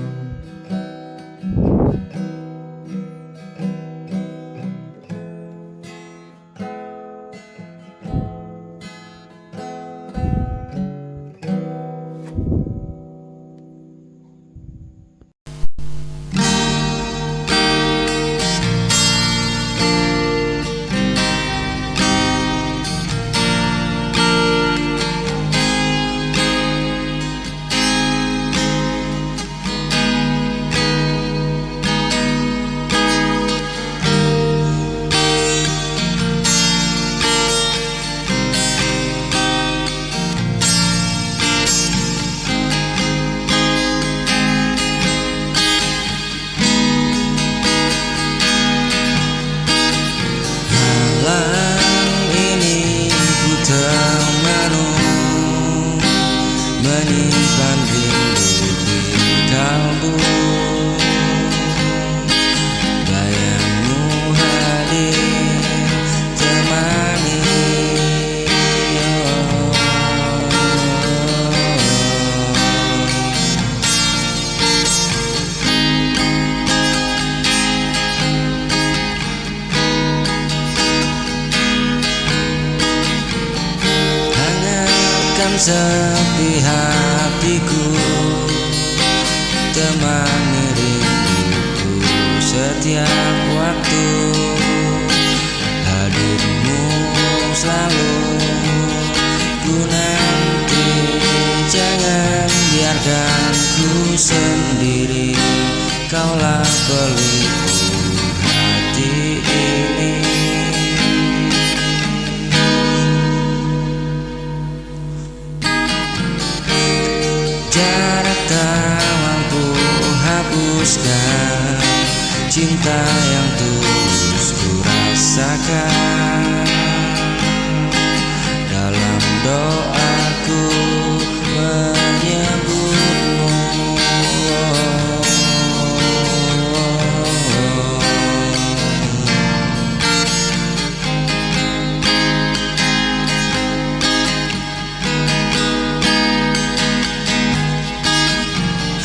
Menyimpan rindu di kalbu, bayangmu hadir temani. Hangatkan sepi hatiku, temani rinduku setiap waktu. Hadirmu selalu ku nanti, jangan biarkan ku sendiri. Kaulah pelipur hati ini. Jarak tak mampu hapuskan cinta yang tulus ku rasakan. Dalam doaku menyebutmu,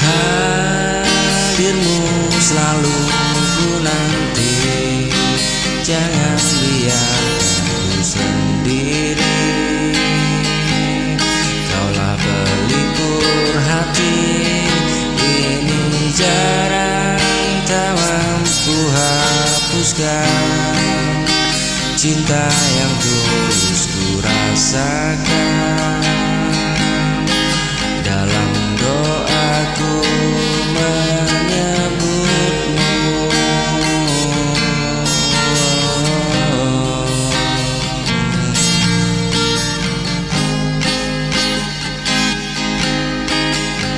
hadirmu selalu ku nanti, jangan biarkan ku sendiri. Kaulah pelipur hati ini, jarang tak mampu hapuskan cinta yang tulus ku rasakan. Dalam doaku menyebutmu,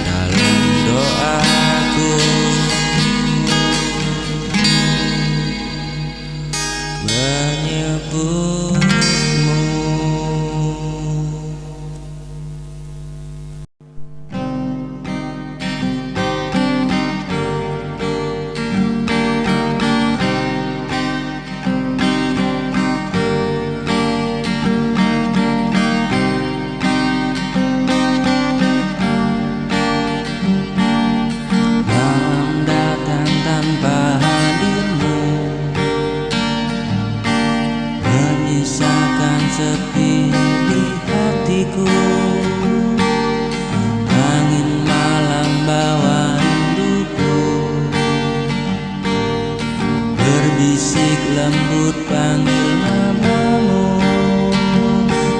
dalam doaku menyebutmu. Malam datang tanpa hadirmu, menyisakan sepi di hatiku. Angin malam bawa rinduku, berbisik lembut panggil namamu.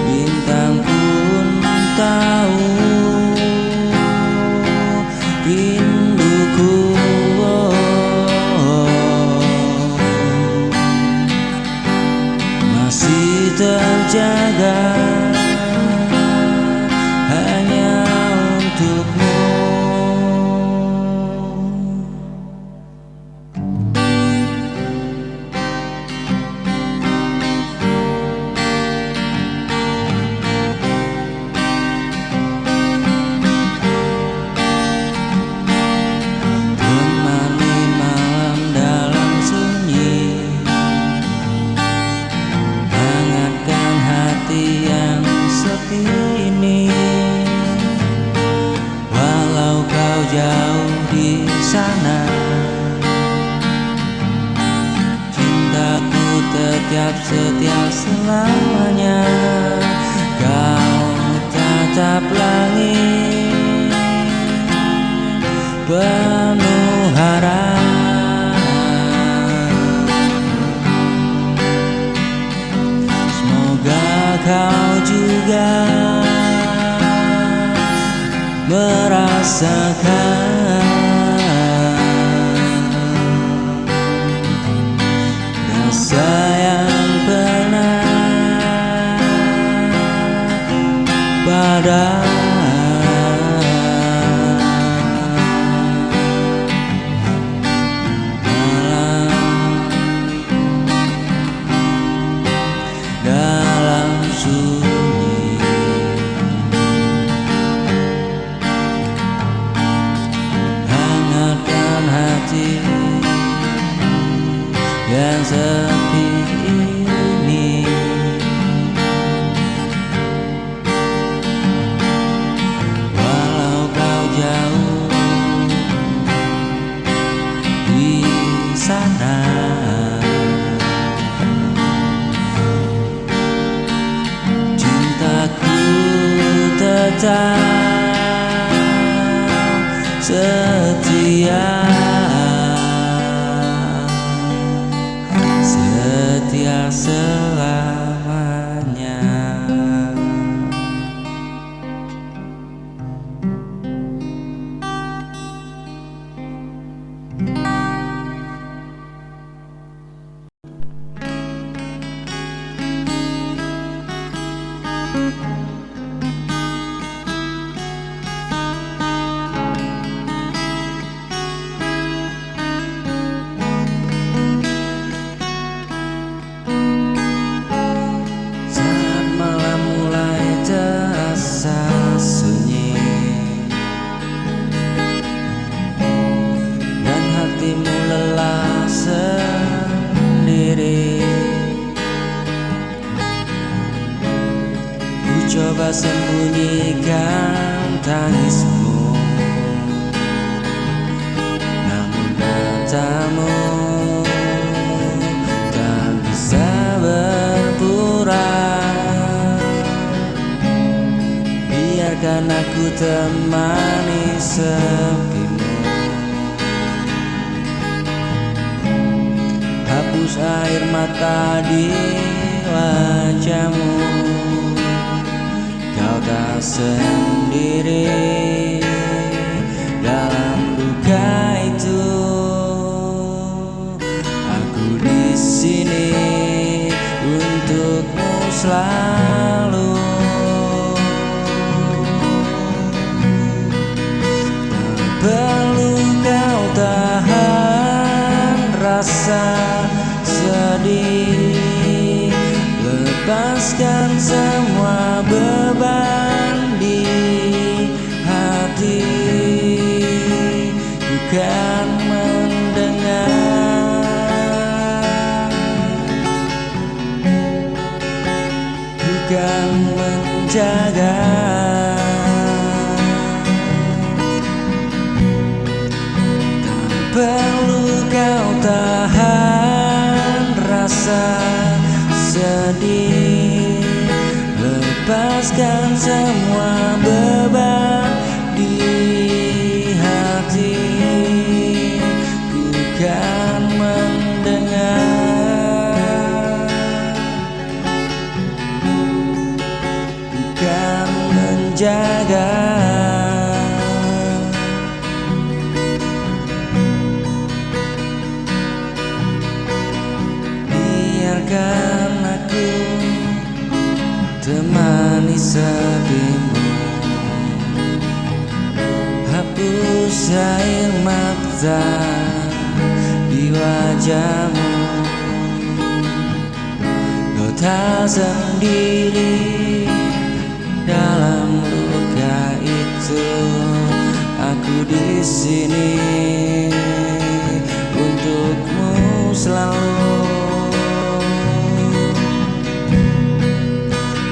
Bintang pun tahu rinduku. terjaga hanya untukmu. Temani malam dalam sunyi, hangatkan hati yang sepi ini. Walau kau jauh di sana, cintaku tetap setia selamanya. Kau tatap langit penuh harap, semoga kau juga merasakan rasa yang pernah pada dalam sunyi. Hangatkan hati yang sepi ini. Walau kau jauh di sana, cintaku tetap setia, setia selamanya. Saat malam mulai terasa sunyi dan hatimu lelah sendiri, ku coba sembunyikan tangismu, namun katamu tak bisa berpura. Biarkan aku temani sepimu, hapus air mata di wajahmu. Kau tak sendiri dalam duka itu. Aku di sini untukmu selalu. Perlu kau tahan rasa sedih, lepaskan semua beban di hati. Bukan mendengar, bukan menjaga. Perlu kau tahan rasa sedih, lepaskan semua beban di hati. Bukan mendengar, bukan menjaga. Biarkan aku sedihmu, hapus air mata di wajahmu. Kau tak sendiri dalam luka itu. Aku di sini untukmu selalu.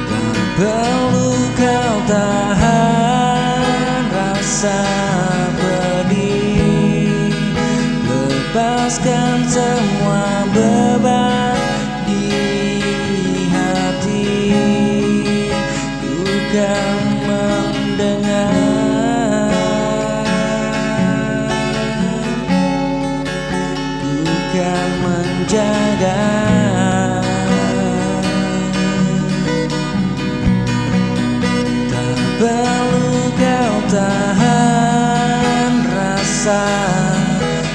Tak perlu kau tahan rasa pedih, lepaskan semua beban di hati. Ku kan mendengar, ku kan menjaga. Tak perlu kau tahan rasa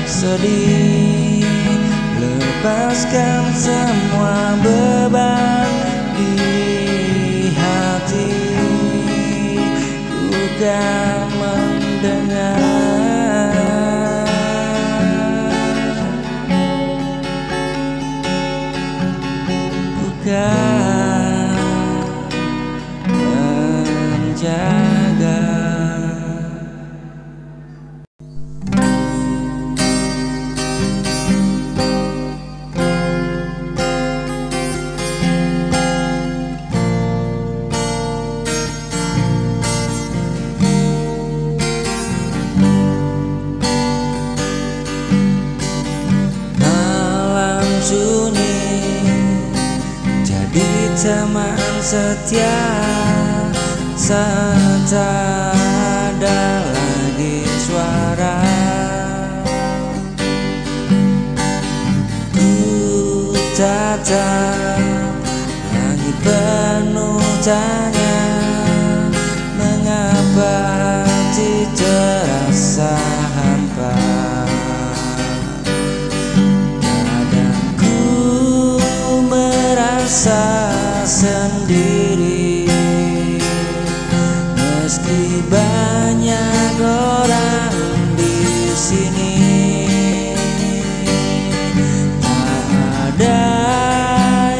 sedih, lepaskan semua beban di hati. Ku kan mendengar, ku kan menjaga. Malam sunyi jadi teman setia saat tak ada lagi suara. Ku tatap langit penuh tanya, mengapa hati terasa hampa. Kadang ku merasa sendiri, meski banyak orang di sini. Tak ada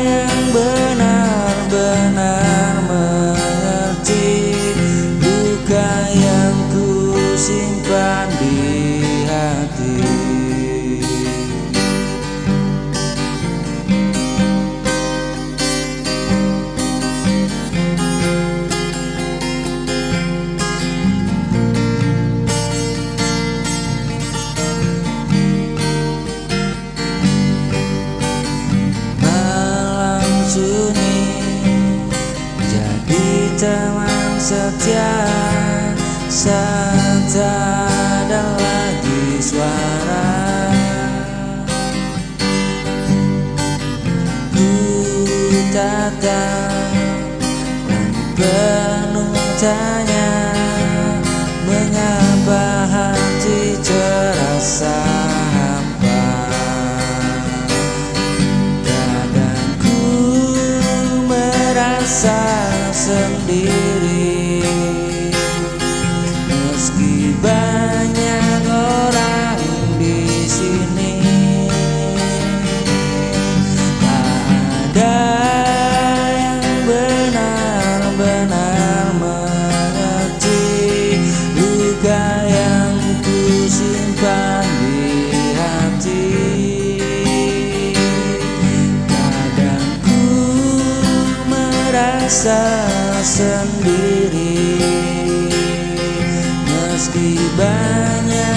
yang benar-benar mengerti luka yang ku simpan di hati. Malam sunyi jadi teman setia saat tak ada lagi suara. Ku tatap langit penuh tanya, mengapa hati terasa hampa. Kadang ku merasa sendiri, meski banyak orang di sini. Tak ada yang benar-benar mengerti luka yang ku simpan di hati. Kadang ku merasa sendiri, meski banyak